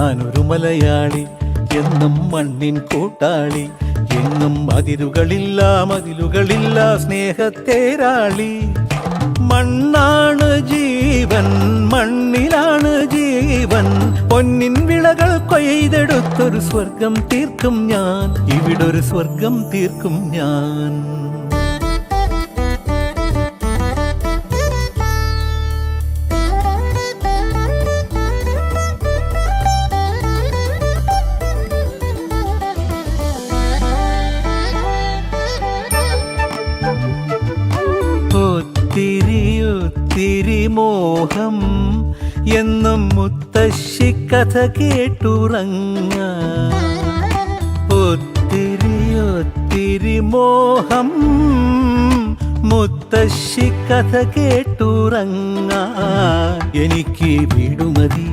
ഞാനൊരു മലയാളി, എന്നും മണ്ണിൻ കൂട്ടാളി. എങ്ങും അതിരുകളില്ല മതിലുകളില്ല സ്നേഹത്തേരാളി. മണ്ണാണ് ജീവൻ, മണ്ണിലാണ് ജീവൻ. പൊന്നിൻ വിളകൾ കൊയ്തെടുത്തൊരു സ്വർഗം തീർക്കും ഞാൻ, ഇവിടൊരു സ്വർഗം തീർക്കും ഞാൻ. ഒത്തിരി മോഹം എന്നും മുത്തശ്ശി കഥ കേട്ടുറങ്ങ. ഒത്തിരി മോഹം മുത്തശ്ശി കഥ കേട്ടുറങ്ങ. എനിക്ക് വീടുമതി